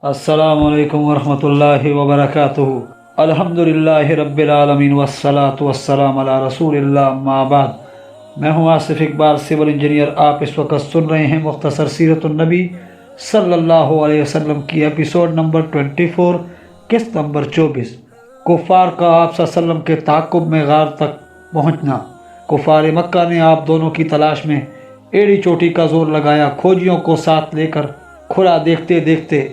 अस्सलामु अलैकुम वरहमतुल्लाहि वबरकातुहू। अल्हम्दुलिल्लाहि रब्बिल आलमीन वस्सलातु वस्सलाम अला रसूलिल्लाह अम्मा बाद। मैं हूँ आसिफ इकबाल, सिविल इंजीनियर। आप इस वक्त सुन रहे हैं मुख्तसर सीरतुन नबी सल्लल्लाहु अलैहि वसल्लम की एपिसोड नंबर 24, किस्त नंबर 24। कुफ़ार का आप सल्लम के ताक़ुब में गार तक पहुँचना। कुफ़ार मक्का ने आप दोनों की तलाश में एड़ी चोटी का जोर लगाया। खोजियों को साथ लेकर खुला देखते देखते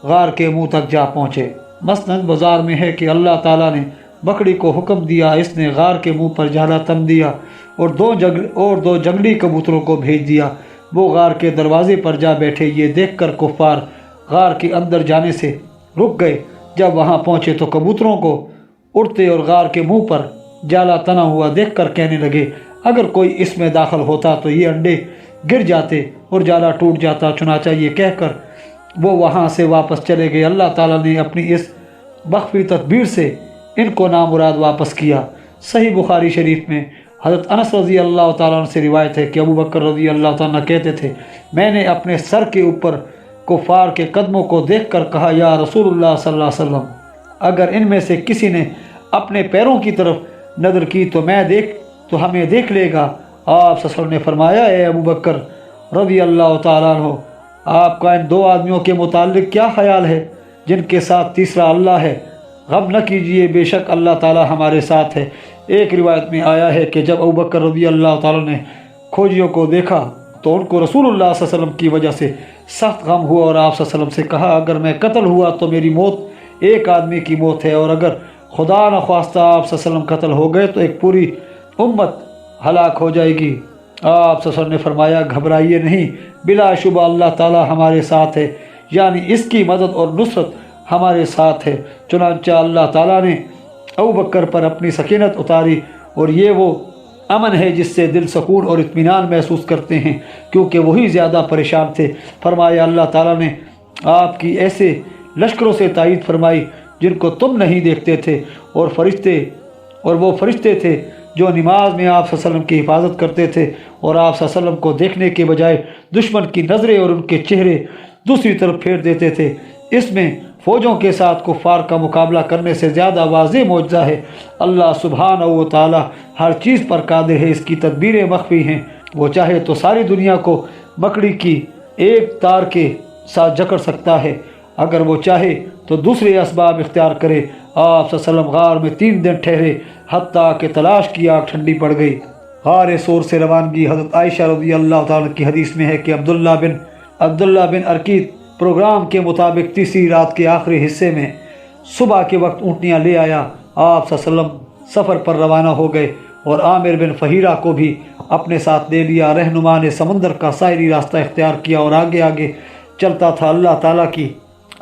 गार के मुंह तक जा पहुँचे। मसनद बाज़ार में है कि अल्लाह ताला ने बकरी को हुक्म दिया, इसने गार के मुंह पर जाला तन दिया और दो जंगली कबूतरों को भेज दिया। वो गार के दरवाजे पर जा बैठे। ये देखकर कुफ़ार गार के अंदर जाने से रुक गए। जब वहाँ पहुँचे तो कबूतरों को उड़ते और गार के मुंह पर जाला तना हुआ देखकर कहने लगे, अगर कोई इसमें दाखिल होता तो ये अंडे गिर जाते और जाला टूट जाता। चुनाचा ये कहकर वो वहाँ से वापस चले गए। अल्लाह ताला ने अपनी इस मख्फी तदबीर से इनको नामुराद वापस किया। सही बुखारी शरीफ में हज़रत अनस रज़ी अल्लाह ताला अन्हु से रिवायत है कि अबू बकर रज़ी अल्लाह ताला अन्हु कहते थे, मैंने अपने सर के ऊपर कुफ़ार के कदमों को देखकर कहा, या रसूलुल्लाह सल्लल्लाहु अलैहि वसल्लम, अगर इनमें से किसी ने अपने पैरों की तरफ नज़र की तो हमें देख लेगा। आप सल्लल्लाहु अलैहि वसल्लम ने फरमाया, ए अबू बकर रज़ी अल्लाह ताला अन्हु, आपका इन दो आदमियों के मुताल्लिक क्या ख्याल है जिनके साथ तीसरा अल्लाह है? गम न कीजिए, बेशक अल्लाह ताला हमारे साथ है। एक रिवायत में आया है कि जब अबू बकर रज़ी अल्लाह ताला ने खोजियों को देखा तो उनको रसूलुल्लाह सल्लल्लाहु अलैहि वसल्लम की वजह से सख्त गम हुआ और आप सल्लल्लाहु अलैहि वसल्लम से कहा, अगर मैं कत्ल हुआ तो मेरी मौत एक आदमी की मौत है, और अगर खुदा न ख्वास्ता आप सल्लल्लाहु अलैहि वसल्लम कत्ल हो गए तो एक पूरी उम्मत हलाक हो जाएगी। आप सल्लल्लाहु अलैहि वसल्लम ने फरमाया, घबराइए नहीं, बिलाशुबा अल्लाह ताला हमारे साथ है, यानी इसकी मदद और नुसरत हमारे साथ है। चुनांचे अल्लाह ताला ने अबू बकर पर अपनी सकीनत उतारी और ये वो अमन है जिससे दिल सुकून और इत्मीनान महसूस करते हैं, क्योंकि वही ज़्यादा परेशान थे। फरमाया, अल्लाह ताला ने आपकी ऐसे लश्करों से तायीद फरमाई जिनको तुम नहीं देखते थे, और वो फरिश्ते थे जो नमाज में आप सल्लल्लाहु अलैहि वसल्लम की हिफाजत करते थे और आप सल्लल्लाहु अलैहि वसल्लम को देखने के बजाय दुश्मन की नज़रें और उनके चेहरे दूसरी तरफ फेर देते थे। इसमें फ़ौजों के साथ कुफ़ार का मुकाबला करने से ज़्यादा वाज़ेह मौजज़ा है। अल्लाह सुब्हानहू व तआला हर चीज़ पर कादिर है, इसकी तदबीरें मख्फी हैं। वो चाहे तो सारी दुनिया को मकड़ी की एक तार के साथ जकड़ सकता है, अगर वो चाहे तो दूसरे असबाब इख्तियार करे। आप सल्लल्लाहु अलैहि वसल्लम गार में 3 दिन ठहरे, हत्ता कि तलाश की आग ठंडी पड़ गई। गार सोर से रवानगी। हज़रत आयशा रज़ी अल्लाह ताला की हदीस में है कि अब्दुल्ला बिन अरकीत प्रोग्राम के मुताबिक तीसरी रात के आखिरी हिस्से में सुबह के वक्त ऊँटनियाँ ले आया। आप सल्लल्लाहु अलैहि वसल्लम सफ़र पर रवाना हो गए और आमिर बिन फ़हीरा को भी अपने साथ ले लिया। रहनुमा ने समंदर का सायरी रास्ता इख्तियार किया और आगे आगे चलता था। अल्लाह ताला की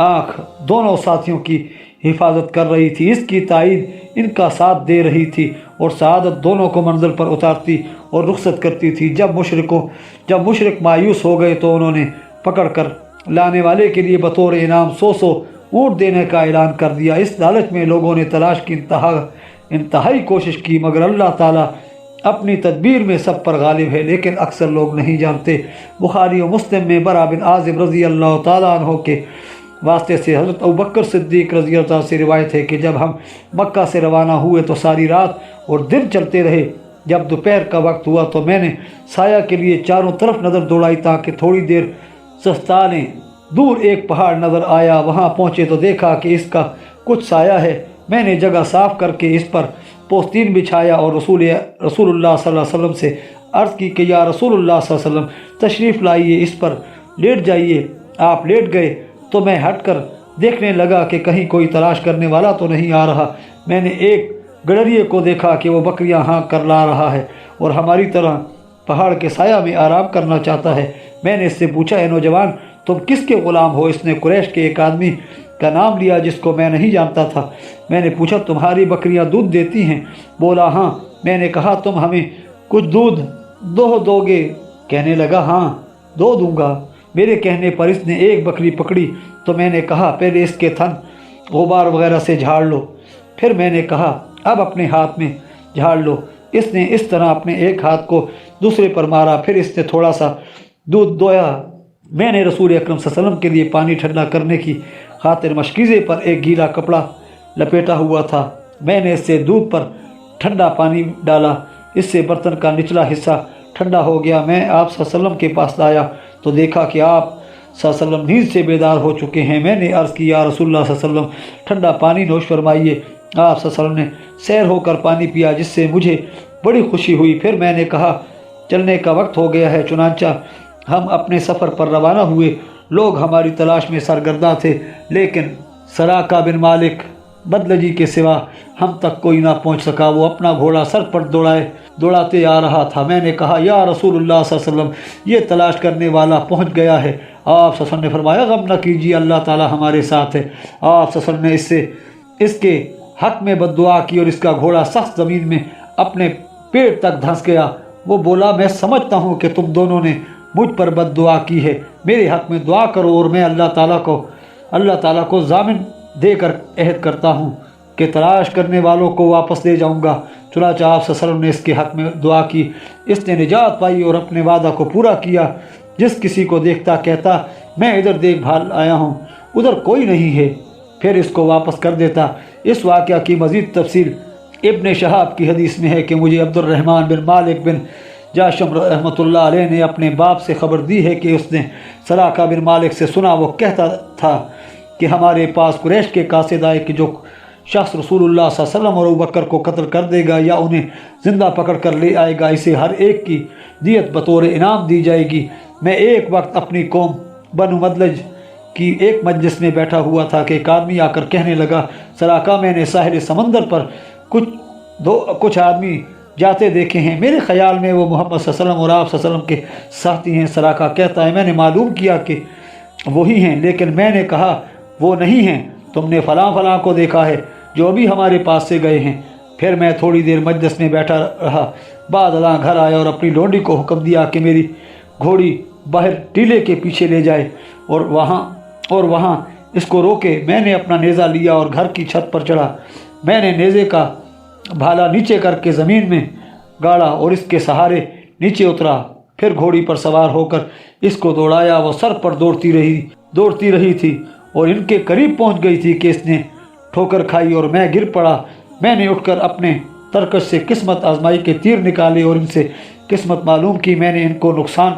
आँख दोनों साथियों की हिफाजत कर रही थी, इसकी तायीद इनका साथ दे रही थी और सआदत दोनों को मंजिल पर उतारती और रुखसत करती थी। जब मुशरिक मायूस हो गए तो उन्होंने पकड़ कर लाने वाले के लिए बतौर इनाम 100 ऊँट देने का ऐलान कर दिया। इस लालच में लोगों ने तलाश की इंतहाई कोशिश की, मगर अल्लाह ताला अपनी तदबीर में सब पर गालिब है, लेकिन अक्सर लोग नहीं जानते। बुखारी और मुस्लिम में बरा बिन आज़िब रज़ी अल्लाह ताला अन्हु के वास्ते से हज़रत अबू बकर सिद्दीक़ रज़ी अल्लाह ताला से रिवायत है कि जब हम मक्का से रवाना हुए तो सारी रात और दिन चलते रहे। जब दोपहर का वक्त हुआ तो मैंने साया के लिए चारों तरफ नज़र दौड़ाई ताकि थोड़ी देर सस्ताने। दूर एक पहाड़ नज़र आया, वहाँ पहुँचे तो देखा कि इसका कुछ साया है। मैंने जगह साफ़ करके इस पर पोस्तीन बिछाया और रसूलुल्लाह सल्लल्लाहु अलैहि वसल्लम से अर्ज़ की कि या रसूलुल्लाह सल्लल्लाहु अलैहि वसल्लम तशरीफ़ लाइए, इस पर लेट जाइए। आप लेट गए तो मैं हटकर देखने लगा कि कहीं कोई तलाश करने वाला तो नहीं आ रहा। मैंने एक गडरिए को देखा कि वो बकरियां हाँक कर ला रहा है और हमारी तरह पहाड़ के साया में आराम करना चाहता है। मैंने इससे पूछा, ए नौजवान, तुम किसके ग़ुलाम हो? इसने कुरैश के एक आदमी का नाम लिया जिसको मैं नहीं जानता था। मैंने पूछा, तुम्हारी बकरियां दूध देती हैं? बोला, हाँ। मैंने कहा, तुम हमें कुछ दूध दोगे? कहने लगा, हाँ, दो दूंगा। मेरे कहने पर इसने एक बकरी पकड़ी तो मैंने कहा, पहले इसके थन गुबार वगैरह से झाड़ लो। फिर मैंने कहा, अब अपने हाथ में झाड़ लो। इसने इस तरह अपने एक हाथ को दूसरे पर मारा। फिर इसने थोड़ा सा दूध दोया میں نے رسول اکرم صلی اللہ علیہ وسلم کے لیے پانی ٹھنڈا کرنے کی خاطر مشکیزے پر ایک گیلا کپڑا لپیٹا ہوا تھا۔ میں نے اس سے دودھ پر ٹھنڈا پانی ڈالا، اس سے برتن کا نچلا حصہ ٹھنڈا ہو گیا۔ میں آپ صلی اللہ علیہ وسلم کے پاس آیا تو دیکھا کہ آپ صلی اللہ علیہ وسلم نیند سے بیدار ہو چکے ہیں۔ میں نے عرض کی، یا رسول اللہ صلی اللہ علیہ وسلم ٹھنڈا پانی نوش فرمائیے۔ آپ صلی اللہ علیہ وسلم نے سیر ہو کر پانی پیا، جس سے مجھے بڑی خوشی ہوئی۔ پھر میں نے کہا، چلنے کا وقت ہو گیا ہے۔ چنانچہ ہم اپنے سفر پر روانہ ہوئے۔ لوگ ہماری تلاش میں سرگرداں تھے، لیکن سراقہ بن مالک بدلجی کے سوا ہم تک کوئی نہ پہنچ سکا۔ وہ اپنا گھوڑا سر پر دوڑاتے آ رہا تھا۔ میں نے کہا، یا رسول اللہ صلی اللہ علیہ وسلم، یہ تلاش کرنے والا پہنچ گیا ہے۔ آپ صلی اللہ علیہ وسلم نے فرمایا، غم نہ کیجیے، اللہ تعالی ہمارے ساتھ ہے۔ آپ صلی اللہ علیہ وسلم نے اس کے حق میں بد دعا کی اور اس کا گھوڑا سخت زمین میں اپنے پیٹ تک دھنس گیا۔ وہ بولا، میں سمجھتا ہوں کہ تم دونوں نے مجھ پر بد دعا کی ہے، میرے حق میں دعا کرو اور میں اللہ تعالیٰ کو ضامن دے کر عہد کرتا ہوں کہ تلاش کرنے والوں کو واپس لے جاؤں گا۔ چنانچہ آپ صلی اللہ علیہ وسلم نے اس کے حق میں دعا کی، اس نے نجات پائی اور اپنے وعدہ کو پورا کیا۔ جس کسی کو دیکھتا کہتا، میں ادھر دیکھ بھال آیا ہوں، ادھر کوئی نہیں ہے، پھر اس کو واپس کر دیتا۔ اس واقعہ کی مزید تفصیل ابن شہاب کی حدیث میں ہے کہ مجھے عبد الرحمن بن مالک بن جاشم رحمۃ اللہ علیہ نے اپنے باپ سے خبر دی ہے کہ اس نے سراقہ بن مالک سے سنا، وہ کہتا تھا کہ ہمارے پاس قریش کے قاصد آئے کہ جو شخص رسول اللہ صلی اللہ علیہ وسلم اور ابوبکر کو قتل کر دے گا یا انہیں زندہ پکڑ کر لے آئے گا، اسے ہر ایک کی دیت بطور انعام دی جائے گی۔ میں ایک وقت اپنی قوم بنو مدلج کی ایک مجلس میں بیٹھا ہوا تھا کہ ایک آدمی آ کر کہنے لگا، سراقہ، میں نے ساحل سمندر پر کچھ آدمی جاتے دیکھے ہیں، میرے خیال میں وہ محمد صلی اللہ علیہ وسلم اور آپ صلی اللہ علیہ وسلم کے ساتھی ہیں۔ سراقہ کہتا ہے، میں نے معلوم کیا کہ وہی ہیں، لیکن میں نے کہا وہ نہیں ہیں، تم نے فلاں فلاں کو دیکھا ہے جو ابھی ہمارے پاس سے گئے ہیں۔ پھر میں تھوڑی دیر مجلس میں بیٹھا رہا، بعد ازاں گھر آیا اور اپنی لونڈی کو حکم دیا کہ میری گھوڑی باہر ٹیلے کے پیچھے لے جائے اور وہاں اس کو روکے۔ میں نے اپنا نیزہ لیا اور گھر کی چھت پر چڑھا۔ میں نے نیزے کا بھالا نیچے کر کے زمین میں گاڑا اور اس کے سہارے نیچے اترا، پھر گھوڑی پر سوار ہو کر اس کو دوڑایا۔ وہ سر پر دوڑتی رہی تھی اور ان کے قریب پہنچ گئی تھی کہ اس نے ٹھوکر کھائی اور میں گر پڑا۔ میں نے اٹھ کر اپنے ترکش سے قسمت آزمائی کے تیر نکالے اور ان سے قسمت معلوم کی، میں ان کو نقصان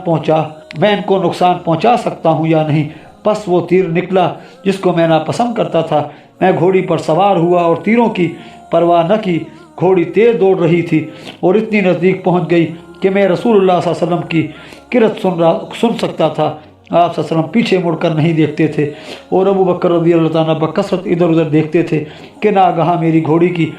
پہنچا سکتا ہوں یا نہیں۔ پس وہ تیر نکلا جس کو میں ناپسند کرتا تھا۔ میں گھوڑی پر سوار ہوا اور تیروں کی پرواہ نہ کی۔ گھوڑی تیز دوڑ رہی تھی اور اتنی نزدیک پہنچ گئی کہ میں رسول اللہ صلی اللہ علیہ وسلم کی کرت سن سکتا تھا۔ آپ صلی اللہ علیہ وسلم پیچھے مڑ کر نہیں دیکھتے تھے اور ابوبکر رضی اللہ تعالیٰ بکثرت ادھر ادھر دیکھتے تھے کہ ناگہاں میری گھوڑی کی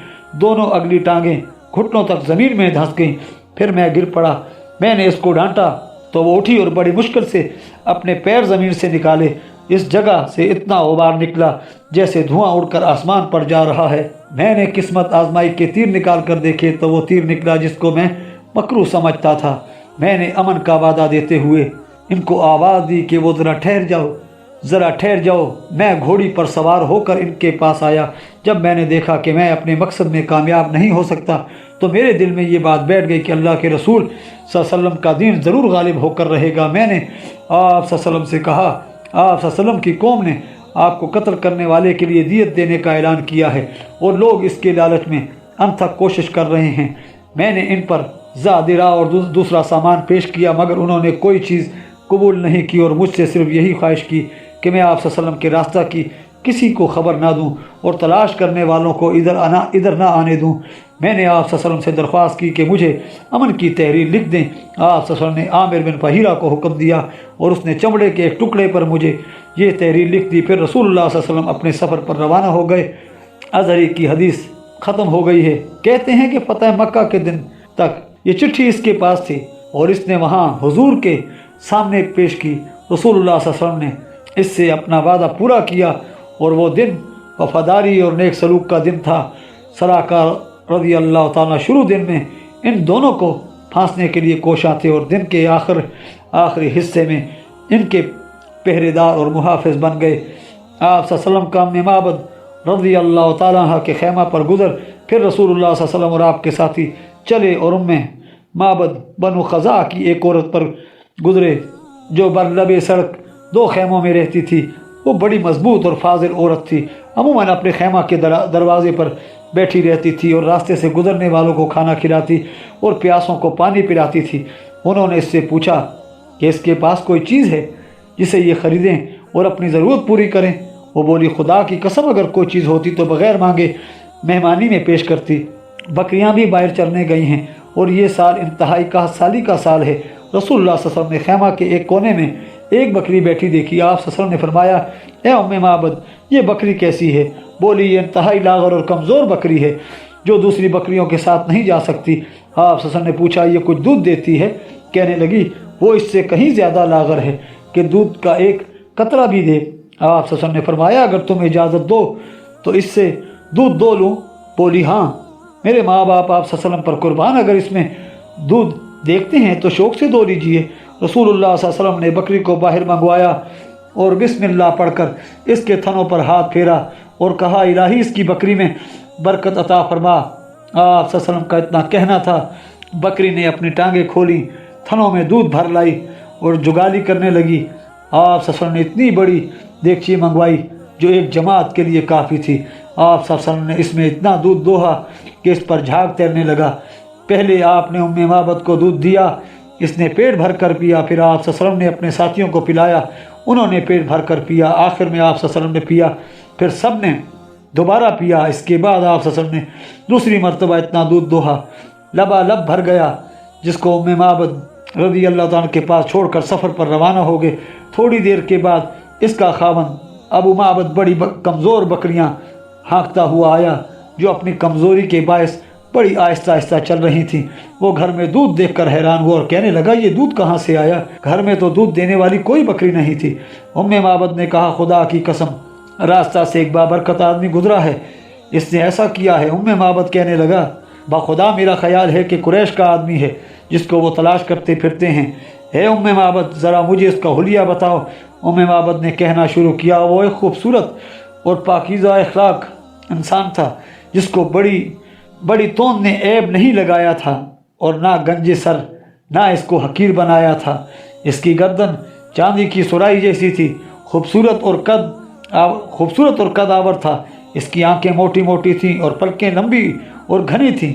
دونوں اگلی ٹانگیں گھٹنوں تک زمین میں دھنس گئیں۔ پھر میں گر پڑا۔ میں نے اس کو ڈانٹا تو وہ اٹھی اور بڑی مشکل سے اپنے پیر زمین سے نکالے۔ اس جگہ سے اتنا غبار نکلا جیسے دھواں اڑ کر آسمان پر جا رہا ہے۔ میں نے قسمت آزمائی کے تیر نکال کر دیکھے تو وہ تیر نکلا جس کو میں مکروہ سمجھتا تھا۔ میں نے امن کا وعدہ دیتے ہوئے ان کو آواز دی کہ وہ ذرا ٹھہر جاؤ۔ میں گھوڑی پر سوار ہو کر ان کے پاس آیا۔ جب میں نے دیکھا کہ میں اپنے مقصد میں کامیاب نہیں ہو سکتا تو میرے دل میں یہ بات بیٹھ گئی کہ اللہ کے رسول صلی اللہ علیہ وسلم کا دین ضرور غالب ہو کر رہے گا۔ میں نے آپ صلی اللہ علیہ وسلم سے کہا، آپ صلی اللہ علیہ وسلم کی قوم نے آپ کو قتل کرنے والے کے لیے دیت دینے کا اعلان کیا ہے اور لوگ اس کے لالچ میں انتھک کوشش کر رہے ہیں۔ میں نے ان پر زادرہ اور دوسرا سامان پیش کیا مگر انہوں نے کوئی چیز قبول نہیں کی اور مجھ سے صرف یہی خواہش کی کہ میں آپ صلی اللہ علیہ وسلم کے راستہ کی کسی کو خبر نہ دوں اور تلاش کرنے والوں کو ادھر نہ آنے دوں۔ میں نے آپ صلی اللہ علیہ وسلم سے درخواست کی کہ مجھے امن کی تحریر لکھ دیں۔ آپ صلی اللہ علیہ وسلم نے عامر بن فہیرہ کو حکم دیا اور اس نے چمڑے کے ایک ٹکڑے پر مجھے یہ تحریر لکھ دی۔ پھر رسول اللہ صلی اللہ علیہ وسلم اپنے سفر پر روانہ ہو گئے۔ ازہری کی حدیث ختم ہو گئی ہے۔ کہتے ہیں کہ فتح مکہ کے دن تک یہ چٹھی اس کے پاس تھی اور اس نے وہاں حضور کے سامنے پیش کی۔ رسول اللہ صلی اللہ علیہ وسلم نے اس سے اپنا وعدہ پورا کیا اور وہ دن وفاداری اور نیک سلوک کا دن تھا۔ سراقہ رضی اللہ تعالیٰ شروع دن میں ان دونوں کو پھانسنے کے لیے کوشاں تھے اور دن کے آخری حصے میں ان کے پہرے دار اور محافظ بن گئے۔ آپ صلی اللہ علیہ وسلم کا ام معبد رضی اللہ تعالیٰ عنہ کے خیمہ پر گزر، پھر رسول اللہ صلی اللہ علیہ وسلم اور آپ کے ساتھی چلے اور ام معبد بنو خزاعہ کی ایک عورت پر گزرے جو برلب سڑک 2 खैमों में रहती थी। वो बड़ी मजबूत और फाजिल औरत थी। अमूमन अपने खैमा के दरवाजे पर बैठी रहती थी और रास्ते से गुजरने वालों को खाना खिलाती और प्यासों को पानी पिलाती थी। उन्होंने इससे पूछा कि इसके पास कोई चीज़ है जिसे ये ख़रीदें और अपनी ज़रूरत पूरी करें। वो बोली, खुदा की कसम अगर कोई चीज़ होती तो बग़ैर मांगे मेहमानी में पेश करती। बकरियां भी बाहर चरने गई हैं और ये साल इंतहाई साली का साल है। रसूलुल्लाह सल्लल्लाहु अलैहि वसल्लम ने खैमा के एक कोने में एक बकरी बैठी देखी। आप सल्लल्लाहु अलैहि वसल्लम ने फरमाया, ए उम्मे माबद, ये बकरी कैसी है? बोली, ये इंतहाई लागर और कमज़ोर बकरी है जो दूसरी बकरियों के साथ नहीं जा सकती। आप सल्लल्लाहु अलैहि वसल्लम ने पूछा, ये कुछ दूध देती है? कहने लगी, वो इससे कहीं ज़्यादा लागर है कि दूध का एक कतरा भी दे। आप सल्लल्लाहु अलैहि वसल्लम ने फरमाया, अगर तुम इजाज़त दो तो इससे दूध दो लूँ? बोली, हाँ मेरे माँ बाप आप सल्लल्लाहु अलैहि वसल्लम पर कुर्बान, अगर इसमें दूध देखते हैं तो शौक़ से दो लीजिए। रसूलुल्लाह सल्लल्लाहु अलैहि वसल्लम ने बकरी को बाहर मंगवाया और बिस्मिल्लाह पढ़कर इसके थनों पर हाथ फेरा और कहा, इलाही इसकी बकरी में बरकत अता फरमा। आप सल्लल्लाहु अलैहि वसल्लम का इतना कहना था। बकरी ने अपनी टांगें खोली, थनों में दूध भर लाई और जुगाली करने लगी। आप सल्लल्लाहु अलैहि वसल्लम ने इतनी बड़ी देगची मंगवाई जो एक जमात के लिए काफ़ी थी। आप सल्लल्लाहु अलैहि वसल्लम ने इसमें इतना दूध दोहा कि इस पर झाग तैरने लगा। पहले आपने उम्मे माबद को दूध दिया, इसने पेट भर कर पिया। फिर आप सल्लल्लाहु अलैहि वसल्लम ने अपने साथियों को पिलाया, उन्होंने पेट भर कर पिया। आखिर में आप सल्लल्लाहु अलैहि वसल्लम ने पिया, फिर सब ने दोबारा पिया। इसके बाद आप सल्लल्लाहु अलैहि वसल्लम ने दूसरी मरतबा इतना दूध दोहा, लबालब भर गया, जिसको उम्मे माबद रज़ी अल्लाह ताला के पास छोड़कर सफ़र पर रवाना हो गए। थोड़ी देर के बाद इसका खावंद अबू माबद बड़ी कमज़ोर बकरियां हाँकता हुआ आया जो अपनी कमज़ोरी के बायस बड़ी आहिस्ता आहिस्ता चल रही थीं। वो घर में दूध देखकर हैरान हुआ और कहने लगा, ये दूध कहाँ से आया? घर में तो दूध देने वाली कोई बकरी नहीं थी। उम्मे माबद ने कहा, खुदा की कसम, रास्ता से एक बाबरकत आदमी गुजरा है, इसने ऐसा किया है। उम्मे माबद कहने लगा, बाखुदा मेरा ख्याल है कि कुरैश का आदमी है जिसको वो तलाश करते फिरते हैं। हे उम्मे माबद, ज़रा मुझे इसका हुलिया बताओ। उम्मे माबद ने कहना शुरू किया, वो एक खूबसूरत और पाकीज़ा अखलाक इंसान था जिसको बड़ी तोंद ने ऐब नहीं लगाया था और ना गंजे सर ना इसको हकीर बनाया था। इसकी गर्दन चांदी की सुराही जैसी थी, खूबसूरत और कदावर था। इसकी आंखें मोटी मोटी थीं और पलकें लंबी और घनी थीं।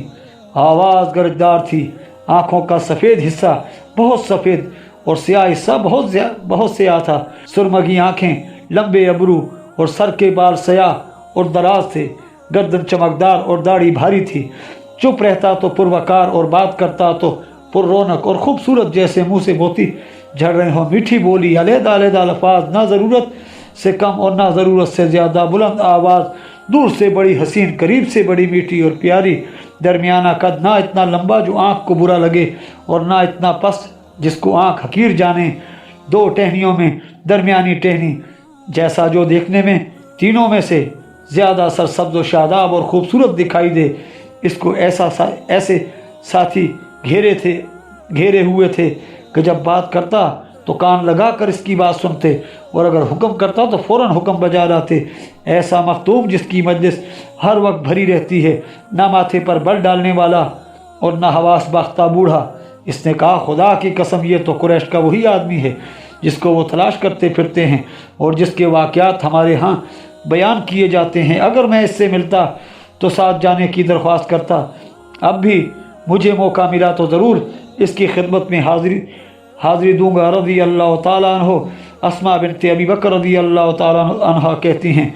आवाज़ गरजदार थी। आँखों का सफ़ेद हिस्सा बहुत सफ़ेद और स्याह हिस्सा बहुत स्याह था। सुरमगी आँखें, लंबे अबरू और सर के बाल स्याह और दराज थे। गर्दन चमकदार और दाढ़ी भारी थी। चुप रहता तो पुरवकार और बात करता तो पुररौनक और खूबसूरत, जैसे मुँह से मोती झड़ रहे हों। मीठी बोली, अलहदा अल्फाज, ना ज़रूरत से कम और ना ज़रूरत से ज़्यादा। बुलंद आवाज़, दूर से बड़ी हसीन, करीब से बड़ी मीठी और प्यारी। दरमियाना कद, ना इतना लंबा जो आँख को बुरा लगे और ना इतना पस्त जिसको आँख हकीर जाने। 2 टहनियों में दरमियानी टहनी जैसा जो देखने में तीनों में से ज़्यादा सरसब्ज़ व शादाब और ख़ूबसूरत दिखाई दे। इसको ऐसे साथी घेरे हुए थे कि जब बात करता तो कान लगा कर इसकी बात सुनते और अगर हुक्म करता तो फ़ौरन हुक्म बजा लाते। ऐसा मखतूम जिसकी मजलिस हर वक्त भरी रहती है, ना माथे पर बल डालने वाला और ना हवास बाख्ता बूढ़ा। इसने कहा, खुदा की कसम, ये तो कुरैश का वही आदमी है जिसको वो तलाश करते फिरते हैं और जिसके वाक़यात हमारे यहाँ बयान किए जाते हैं। अगर मैं इससे मिलता तो साथ जाने की दरख्वास्त करता। अब भी मुझे मौका मिला तो ज़रूर इसकी खिदमत में हाज़िरी दूंगा। रज़ी अल्लाह ताला अन्हो, अस्मा बिन्त अबी बकर रज़ी अल्लाह ताला अन्हा कहती हैं,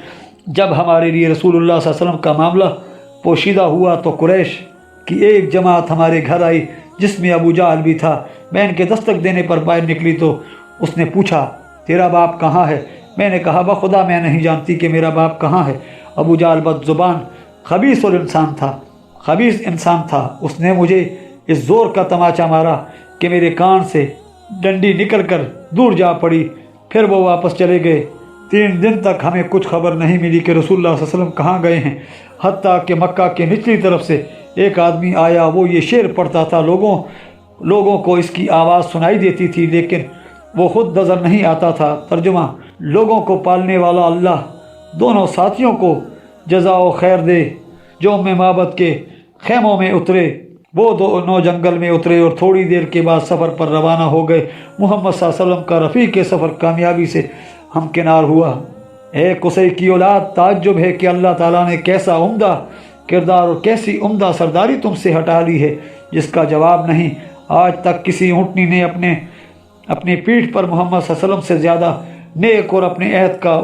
जब हमारे लिए रसूलुल्लाह सल्लल्लाहु अलैहि वसल्लम का मामला पोशीदा हुआ तो कुरैश की एक जमात हमारे घर आई जिसमें अबू जहल भी था। मैं इनके दस्तक देने पर बाहर निकली तो उसने पूछा, तेरा बाप कहाँ है? मैंने कहा, बखुदा मैं नहीं जानती कि मेरा बाप कहाँ है। अबू जहल बदजुबान खबीस इंसान था। उसने मुझे इस ज़ोर का तमाचा मारा कि मेरे कान से डंडी निकलकर दूर जा पड़ी। फिर वो वापस चले गए। 3 दिन तक हमें कुछ खबर नहीं मिली कि रसूलुल्लाह सल्लल्लाहु अलैहि वसल्लम कहाँ गए हैं। हत्ता कि मक्का के निचली तरफ से एक आदमी आया। वो ये शेर पढ़ता था। लोगों को इसकी आवाज़ सुनाई देती थी लेकिन वो खुद नज़र नहीं आता था। तर्जुमा, लोगों को पालने वाला अल्लाह दोनों साथियों को जज़ा व खैर दे जो उम्मे माबद के खैमों में उतरे وہ दोनों जंगल में उतरे और थोड़ी देर के बाद सफ़र पर रवाना हो गए। मोहम्मद सल्लल्लाहु अलैहि वसल्लम का रफ़ीक सफ़र कामयाबी से हमकिनार हुआ। ए कुसै की औलाद, ताज्जुब है कि अल्लाह ताला ने कैसा उम्दा किरदार और कैसी उम्दा सरदारी तुमसे हटा ली है जिसका जवाब नहीं। आज तक किसी ऊँटनी ने अपनी पीठ पर मोहम्मद सल्लल्लाहु अलैहि वसल्लम से ज़्यादा नेक और अपने अहद का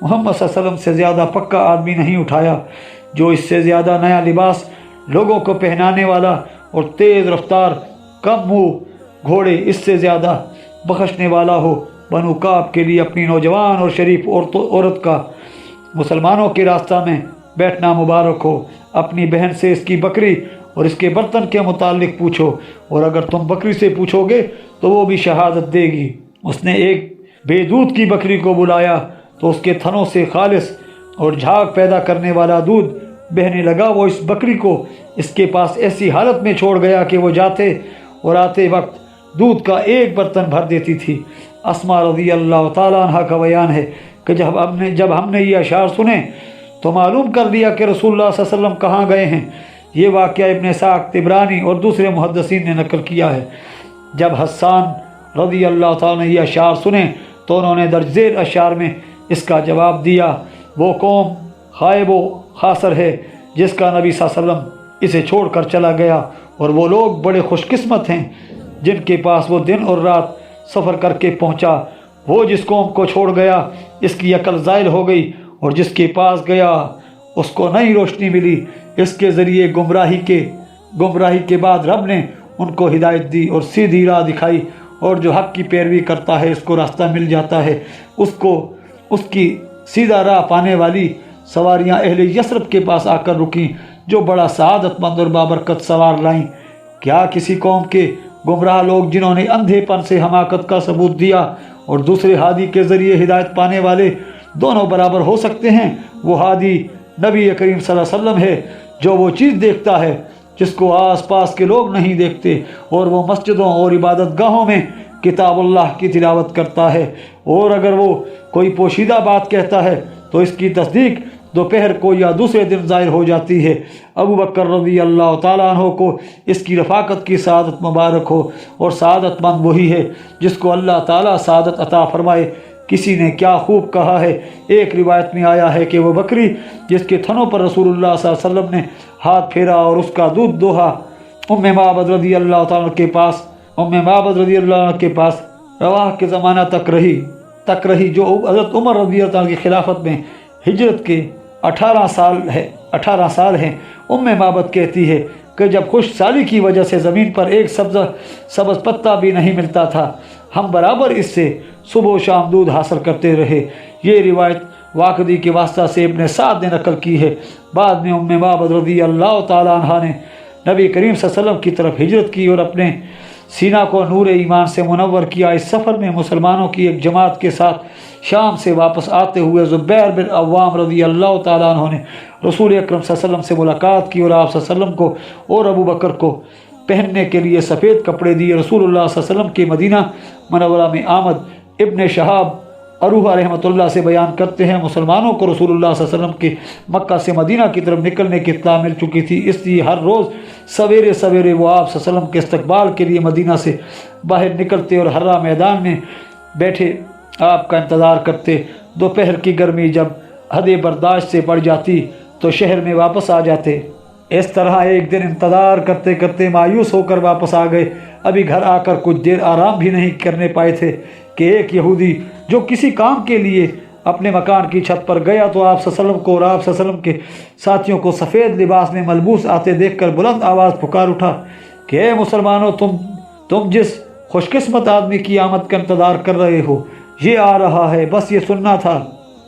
मोहम्मद सल्लल्लाहु अलैहि वसल्लम से ज़्यादा पक्का आदमी नहीं उठाया, जो इससे ज़्यादा नया लिबास लोगों को पहनाने वाला और तेज़ रफ्तार कम मुँह घोड़े इससे ज़्यादा बख्शने वाला हो। बनु काब के लिए अपनी नौजवान और शरीफ औरत का मुसलमानों के रास्ता में बैठना मुबारक हो। अपनी बहन से इसकी बकरी और इसके बर्तन के मुतालिक पूछो, और अगर तुम बकरी से पूछोगे तो वो भी शहादत देगी। उसने एक बेदूध की बकरी को बुलाया तो उसके थनों से खालिस और झाग पैदा करने वाला दूध बहने लगा। वो इस बकरी को इसके पास ऐसी हालत में छोड़ गया कि वो जाते और आते वक्त दूध का एक बर्तन भर देती थी। अस्मा रज़ी अल्लाह ताला अन्हा का बयान है कि जब हमने ये अशार सुने तो मालूम कर दिया कि रसूलुल्लाह सल्लल्लाहु अलैहि वसल्लम कहाँ गए हैं। ये वाक़या इब्न साक, तिबरानी और दूसरे मुहद्दिसीन ने नकल किया है। जब हस्सान रज़ी अल्लाह ताला ने ये अशार सुने तो उन्होंने दर्जेल अशार में इसका जवाब दिया। वो कौम खायब व खासर है जिसका नबी सल्लल्लाहु अलैहि वसल्लम इसे छोड़कर चला गया, और वो लोग बड़े खुशकिस्मत हैं जिनके पास वो दिन और रात सफ़र करके पहुंचा। वो जिस कौम को छोड़ गया इसकी अकल ज़ाइल हो गई, और जिसके पास गया उसको नई रोशनी मिली। इसके ज़रिए गुमराही के बाद रब ने उनको हिदायत दी और सीधी राह दिखाई, और जो हक़ की पैरवी करता है उसको रास्ता मिल जाता है। उसकी सीधा राह पाने वाली सवारियाँ अहले यस्रब के पास आकर रुकीं, जो बड़ा सआदतमंद और बाबरकत सवार लाईं। क्या किसी कौम के गुमराह लोग जिन्होंने अंधेपन से हमाकत का सबूत दिया और दूसरे हादी के ज़रिए हिदायत पाने वाले दोनों बराबर हो सकते हैं? वो हादी नबी करीम सल्लल्लाहु अलैहि वसल्लम है, जो वो चीज़ देखता है जिसको आस पास के लोग नहीं देखते, और वो मस्जिदों और इबादत गाहों में किताबुल्लाह की तिलावत करता है। और अगर वो कोई पोशीदा बात कहता है तो इसकी तस्दीक दोपहर को या दूसरे दिन ज़ाहिर हो जाती है। अबू बकर रज़ी अल्लाह ताला अन्हु को इसकी रफ़ाकत की सआदत मुबारक हो, और सआदतमंद वही है जिसको अल्लाह ताला सआदत अता फरमाए। किसी ने क्या खूब कहा है, एक रिवायत में आया है कि वो बकरी जिसके थनों पर रसूलुल्लाह सल्लल्लाहु अलैहि वसल्लम ने हाथ फेरा और उसका दूध दोहा उम्मे माबद रज़ी अल्लाह ताला के पास रवाह के ज़माना तक रही, जो हज़रत उमर रज़ी अल्लाह ताला की खिलाफत में हिजरत के 18 साल हैं। उम्मे माबद कहती है कि जब खुश साली की वजह से ज़मीन पर एक सब्ज़ पत्ता भी नहीं मिलता था, हम बराबर इससे सुबह शाम दूध हासिल करते रहे। ये रिवायत वाक़दी के वास्ता से इब्न साद ने नकल की है। बाद में उम्मे माबद रज़ी अल्लाह ताला अन्हा ने नबी करीम सल्लल्लाहु अलैहि वसल्लम की तरफ हिजरत की और अपने सीना को नूर ईमान से मुनव्वर किया। इस सफ़र में मुसलमानों की एक जमात के साथ शाम से वापस आते हुए ज़ुबैर बिन अव्वाम रज़ी अल्लाह ताला अन्हु ने रसूल अकरम सल्लल्लाहु अलैहि वसल्लम से मुलाकात की और आप सल्लल्लाहु अलैहि वसल्लम को और अबू बकर को पहनने के लिए सफ़ेद कपड़े दिए। रसूलुल्लाह सल्लल्लाहु अलैहि वसल्लम के मदीना मनव्वरा में आमद इब्न शहाब अरूहा रहमतुल्लाह से बयान करते हैं, मुसलमानों को रसूलुल्लाह सल्लल्लाहु अलैहि वसल्लम के मक्का से मदीना की तरफ निकलने की इत्तला मिल चुकी थी, इसलिए हर रोज़ सवेरे सवेरे वो आप सल्लल्लाहु अलैहि वसल्लम के इस्तकबाल के लिए मदीना से बाहर निकलते और हर्रा मैदान में बैठे आपका इंतज़ार करते। दोपहर की गर्मी जब हद बर्दाश्त से बढ़ जाती तो शहर में वापस आ जाते। इस तरह एक दिन इंतज़ार करते करते मायूस होकर वापस आ गए। अभी घर आकर कुछ देर आराम भी नहीं करने पाए थे कि एक यहूदी जो किसी काम के लिए अपने मकान की छत पर गया तो आप सल्लल्लाहु अलैहि वसल्लम को और आप सल्लल्लाहु अलैहि वसल्लम के साथियों को सफ़ेद लिबास में मलबूस आते देखकर बुलंद आवाज़ पुकार उठा कि ए मुसलमानों, तुम जिस खुशकिस्मत आदमी की आमद का इंतज़ार कर रहे हो, ये आ रहा है। बस ये सुनना था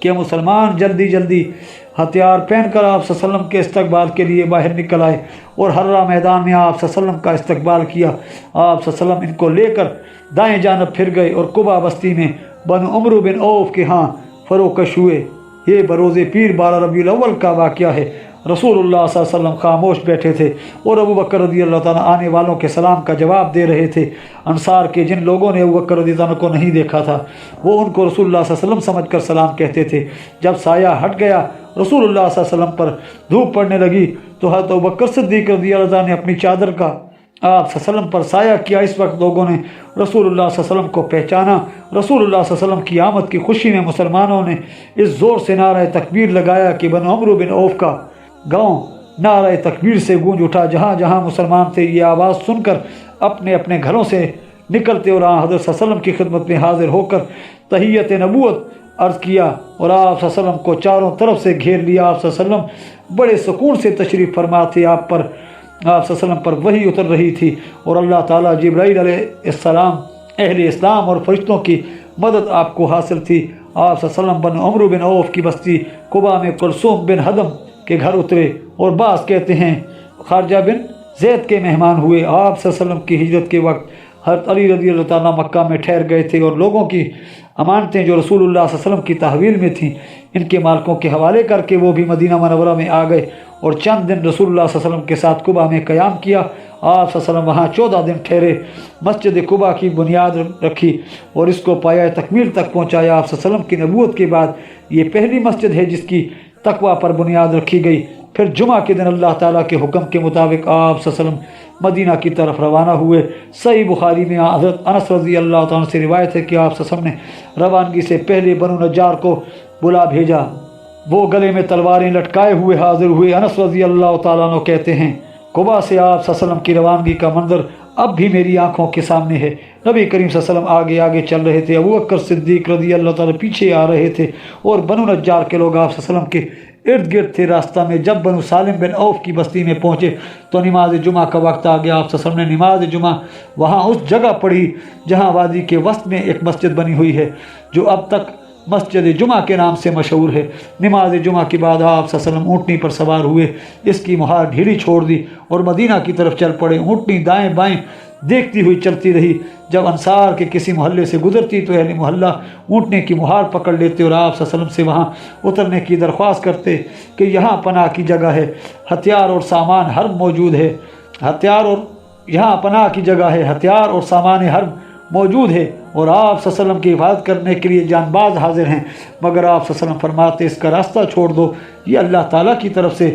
कि मुसलमान जल्दी जल्दी हथियार पहनकर आप सल्लल्लाहु अलैहि वसल्लम के इस्तकबाल के लिए बाहर निकल आए और हर्रा मैदान में आप सल्लल्लाहु अलैहि वसल्लम का इस्तकबाल किया। आप सल्लल्लाहु अलैहि वसल्लम इनको लेकर दाएं जानब फिर गए और कुबा बस्ती में बनु उमर बिन औफ के यहाँ फरोकश हुए। ये बरोज़े पीर 12 रबीउल अव्वल का वाक़या है। रसूलुल्लाह सल्लल्लाहु अलैहि वसल्लम खामोश बैठे थे और अबू बकर रज़ी अल्लाह ताला आने वालों के सलाम का जवाब दे रहे थे। अंसार के जिन लोगों ने अबू बकर रज़ी अल्लाह को नहीं देखा था वो उनको रसूलुल्लाह सल्लल्लाहु अलैहि वसल्लम समझकर सलाम कहते थे। जब साया हट गया, रसूलुल्लाह सल्लल्लाहु अलैहि वसल्लम पर धूप पड़ने लगी तो हज़रत अबू बकर सिद्दीक़ रज़ी अल्लाह ताला ने अपनी चादर का आप सल्लम पर साया किया। इस वक्त लोगों ने रसूलुल्लाह सल्लम को पहचाना। रसूलुल्लाह सल्लम की आमद की खुशी में मुसलमानों ने इस ज़ोर से नारा तकबीर लगाया कि बनु अम्र बिन औफ का गाँव नारा तकबीर से गूंज उठा। जहाँ जहाँ मुसलमान थे ये आवाज़ सुनकर अपने अपने घरों से निकलते और हज़रत सल्लम की खिदमत में हाजिर होकर तहियत नबूवत अर्ज़ किया और आप सल्लम को चारों तरफ से घेर लिया। आप सल्लम बड़े सुकून से तशरीफ़ फरमा थे। आप सल्लम पर वही उतर रही थी और अल्लाह ताला जिब्राईल अलैहिस्सलाम अहले इस्लाम और फरिश्तों की मदद आपको हासिल थी। आप सल्लम बन अम्र बिन औफ की बस्ती कुबा में कुलसूम बिन हदम के घर उतरे और बास कहते हैं खारजा बिन ज़ैद के मेहमान हुए। आप सल्लम की हिजरत के वक्त हज़रत अली रज़ी अल्लाह ताला मक्का में ठहर गए थे और लोगों की अमानतें जो रसूलुल्लाह सल्लम की तहवील में थीं इनके मालिकों के हवाले करके वो भी मदीना मनव्वरा में आ गए और चंद दिन रसूलुल्लाह सल्लम के साथ कुबा में क़याम किया। आप सल्लम वहाँ 14 दिन ठहरे, मस्जिद कुबा की बुनियाद रखी और इसको पाया तकमील तक पहुँचाया। आप सल्लम की नबूवत के बाद ये पहली मस्जिद है जिसकी तकवा पर बुनियाद रखी गई। फिर जुमा के दिन अल्लाह ताला के हुक्म के मुताबिक आप सल्लम मदीना की तरफ रवाना हुए। सही बुखारी में हज़रत अनस रज़ी अल्लाह ताला से रिवायत है कि आप सल्लम ने रवानगी से पहले बनु नज्जार को बुला भेजा। वो गले में तलवारें लटकाए हुए हाजिर हुए। अनस रज़ी अल्लाह ताला अन्हु कहते हैं कुबा से आप सल्लम की रवानगी का मंजर अब भी मेरी आंखों के सामने है। नबी करीम सल्लम आगे आगे चल रहे थे, अबू बकर सिद्दीक़ रज़ी अल्लाह ताला पीछे आ रहे थे और बनु नज्जार के लोग आप सल्लम के इर्द गिर्द थे। रास्ता में जब बनु सालिम बिन औफ की बस्ती में पहुँचे तो नमाज जुमा का वक्त आ गया। आप सल्लम ने नमाज जुमा वहाँ उस जगह पढ़ी जहाँ वादी के वस्त में एक मस्जिद बनी हुई है जो अब तक मस्जिद जुमा के नाम से मशहूर है। नमाज जुमा के बाद आप सल्लम ऊँटनी पर सवार हुए, इसकी मुहार ढीली छोड़ दी और मदीना की तरफ चल पड़े। ऊँटनी दाएं बाएं देखती हुई चलती रही। जब अंसार के किसी मोहल्ले से गुजरती तो अहले मोहल्ला ऊँटने की मुहार पकड़ लेते और आप सल्लम से वहाँ उतरने की दरख्वास्त करते कि यहाँ पनाह की जगह है, हथियार और सामान हर मौजूद है। यहाँ पनाह की जगह है, हथियार और सामान हर मौजूद है और आप सल्लम की हिफाजत करने के लिए जानबाज हाजिर हैं। मगर आप सल्लम फरमाते इसका रास्ता छोड़ दो, ये अल्लाह ताला की तरफ से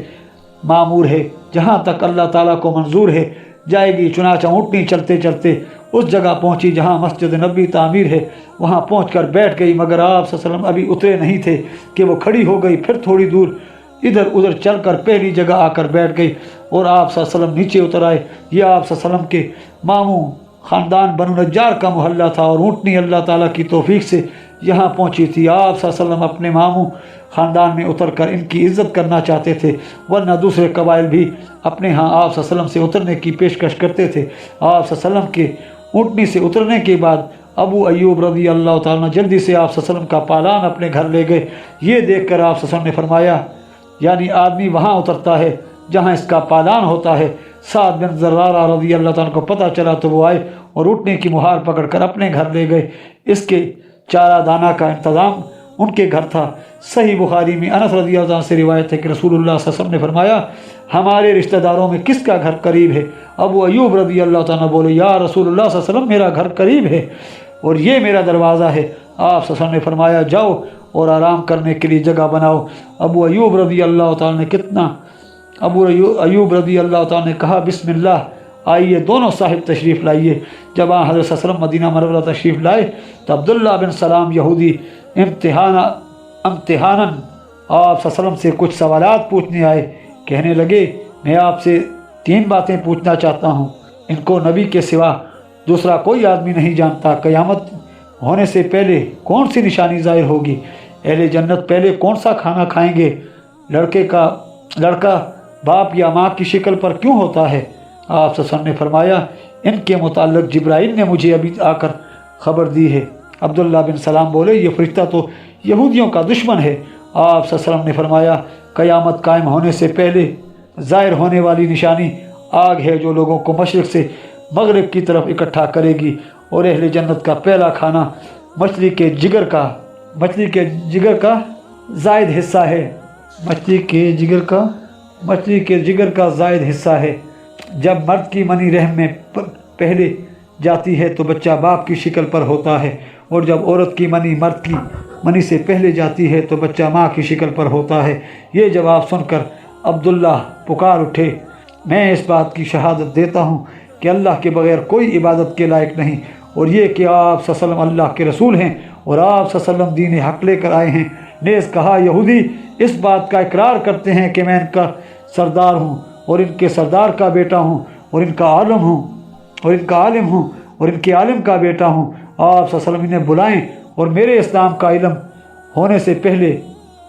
मामूर है, जहाँ तक अल्लाह ताला को मंजूर है जाएगी। चुनाचा ऊँटनी चलते चलते उस जगह पहुँची जहाँ मस्जिद नबी तामीर है। वहाँ पहुँचकर बैठ गई मगर आप सल्लम अभी उतरे नहीं थे कि वो खड़ी हो गई। फिर थोड़ी दूर इधर उधर चलकर पहली जगह आकर बैठ गई और आप सल्लम नीचे उतर आए। ये आप सल्लम के मामू ख़ानदान बनु नज्जार का मोहल्ला था और ऊँटनी अल्लाह ताला की तौफीक से यहाँ पहुँची थी। आप सल्लम अपने मामू ख़ानदान में उतरकर इनकी इज़्ज़त करना चाहते थे, वरना दूसरे कबाइल भी अपने यहाँ आप सल्लम से उतरने की पेशकश करते थे। आप सल्लम के ऊँटनी से उतरने के बाद अबू अय्यूब रज़ी अल्लाह ताला जल्दी से आप सल्लम का पालान अपने घर ले गए। ये देखकर आप सल्लम ने फरमाया यानी आदमी वहाँ उतरता है जहाँ इसका पालान होता है। साद बिन ज़र्रारा रज़ी अल्लाह ताला को पता चला तो वो आए और ऊँटनी की मुहार पकड़कर अपने घर ले गए। इसके चारा दाना का इंतज़ाम उनके घर था। सही बुखारी में अनस रज़ी अल्लाह ताला से रिवायत है कि रसूलुल्लाह सल्लल्लाहु अलैहि वसल्लम ने फरमाया हमारे रिश्तेदारों में किसका घर करीब है? अबू अय्यूब रज़ी अल्लाह ताला बोले या रसूलुल्लाह सल्लल्लाहु अलैहि वसल्लम मेरा घर करीब है और ये मेरा दरवाज़ा है। आप सल्लल्लाहु अलैहि वसल्लम ने फरमाया जाओ और आराम करने के लिए जगह बनाओ। अबू अय्यूब रज़ी अल्लाह ताला ने कहा बिस्मिल्लाह आइए दोनों साहिब तशरीफ़ लाइए। जब हज़रत सल्लम मदीना मनव्वरा तशरीफ़ लाए तो अब्दुल्ला बिन सलाम यहूदी इम्तिहानन आप सल्लम से कुछ सवालात पूछने आए। कहने लगे मैं आपसे 3 बातें पूछना चाहता हूँ, इनको नबी के सिवा दूसरा कोई आदमी नहीं जानता। क़यामत होने से पहले कौन सी निशानी ज़ाहिर होगी? अहले जन्नत पहले कौन सा खाना खाएंगे? लड़का बाप या माँ की शक्ल पर क्यों होता है? आप सल्लल्लाहु ने फरमाया इनके मुताल्लिक़ जिब्राइल ने मुझे अभी आकर ख़बर दी है। अब्दुल्ला बिन सलाम बोले ये फरिश्ता तो यहूदियों का दुश्मन है। आप सल्लल्लाहु ने फरमाया क़यामत कायम होने से पहले ज़ाहिर होने वाली निशानी आग है जो लोगों को मशरिक़ से मगरिब की तरफ इकट्ठा करेगी और अहले जन्नत का पहला खाना मछली के जिगर का ज़ायद हिस्सा है। मछली के जिगर का मछली के जिगर का जायद हिस्सा है। जब मर्द की मनी रहम में पहले जाती है तो बच्चा बाप की शक्ल पर होता है, और जब औरत की मनी मर्द की मनी से पहले जाती है तो बच्चा माँ की शक्ल पर होता है। ये जवाब सुनकर अब्दुल्ला पुकार उठे, मैं इस बात की शहादत देता हूँ कि अल्लाह के बगैर कोई इबादत के लायक नहीं, और ये कि आप सल्लल्लाहु अलैहि वसल्लम अल्लाह के रसूल हैं और आप सल्लल्लाहु अलैहि वसल्लम दीन हक लेकर आए हैं। नेज़ कहा, यहूदी इस बात का इकरार करते हैं कि मैं इनका सरदार हूँ और इनके सरदार का बेटा हूँ और इनका आलम हूँ और इनका आलिम हूँ और इनके आलिम का बेटा हूँ। आप सल्लल्लाहु अलैहि वसल्लम इन्हें बुलाएं और मेरे इस्लाम का इल्म होने से पहले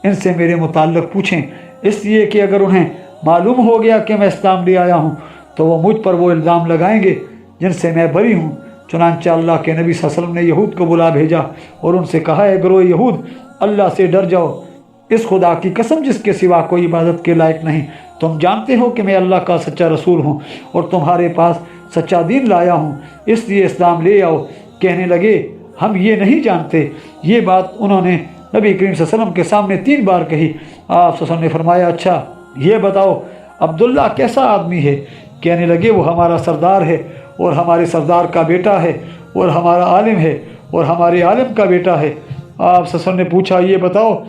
इनसे मेरे मुताल्लिक़ पूछें, इसलिए कि अगर उन्हें मालूम हो गया कि मैं इस्लाम ले आया हूँ तो वो मुझ पर वो इल्ज़ाम लगाएंगे जिनसे मैं बरी हूँ। चुनांचे अल्लाह के नबी सल्लल्लाहु अलैहि वसल्लम ने यहूद को बुला भेजा और उनसे कहा, है गरोह यहूद, अल्लाह से डर जाओ, इस खुदा की कसम जिसके सिवा कोई इबादत के लायक नहीं। तुम जानते हो कि मैं अल्लाह का सच्चा रसूल हूँ और तुम्हारे पास सच्चा दीन लाया हूँ, इसलिए इस्लाम ले आओ। कहने लगे, हम ये नहीं जानते। ये बात उन्होंने नबी करीम सल्लल्लाहु अलैहि वसल्लम के सामने 3 बार कही। आप सल्लल्लाहु अलैहि वसल्लम ने फरमाया, अच्छा ये बताओ अब्दुल्ला कैसा आदमी है? कहने लगे, वो हमारा सरदार है और हमारे सरदार का बेटा है और हमारा आलिम है और हमारे आलिम का बेटा है। आप सल्लल्लाहु अलैहि वसल्लम ने पूछा, ये बताओ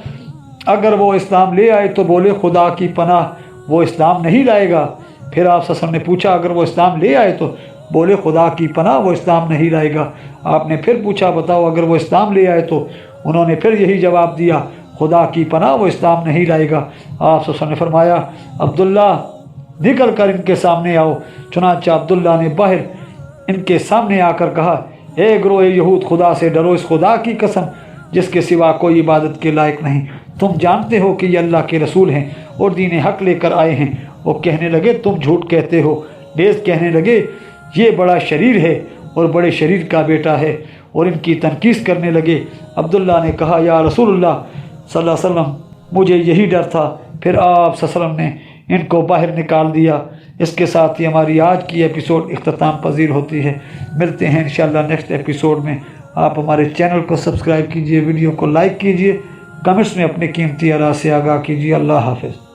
अगर वो इस्लाम ले आए तो बोले, खुदा की पनाह वो इस्लाम नहीं लाएगा। फिर आप सल्लल्लाहु अलैहि वसल्लम ने पूछा, अगर वो इस्लाम ले आए तो बोले, खुदा की पनाह वो इस्लाम नहीं लाएगा। आपने फिर पूछा, बताओ अगर वो इस्लाम ले आए तो? उन्होंने फिर यही जवाब दिया, खुदा की पनाह वो इस्लाम नहीं लाएगा। आप सल्लल्लाहु अलैहि वसल्लम ने फरमाया, अब्दुल्ला निकल कर इनके सामने आओ। चुनांचे अब्दुल्ला ने बाहर इनके सामने आकर कहा, ए गिरोह यहूद, खुदा से डरो, इस खुदा की कसम जिसके सिवा कोई इबादत के लायक नहीं। तुम जानते हो कि ये अल्लाह के रसूल हैं और दीन हक लेकर आए हैं। वो कहने लगे, तुम झूठ कहते हो। नेज़ कहने लगे, ये बड़ा शरीर है और बड़े शरीर का बेटा है, और इनकी तनकीस करने लगे। अब्दुल्ला ने कहा, या रसूलुल्लाह सल्लल्लाहु अलैहि वसल्लम, मुझे यही डर था। फिर आप सल्लल्लाहु अलैहि वसल्लम ने इनको बाहर निकाल दिया। इसके साथ ही हमारी आज की एपिसोड इख्तिताम पजीर होती है। मिलते हैं इंशाअल्लाह नेक्स्ट एपिसोड में। आप हमारे चैनल को सब्सक्राइब कीजिए, वीडियो को लाइक कीजिए, कमेंट्स में अपनी कीमती आरा से आगाह कीजिए। अल्लाह हाफ़िज़।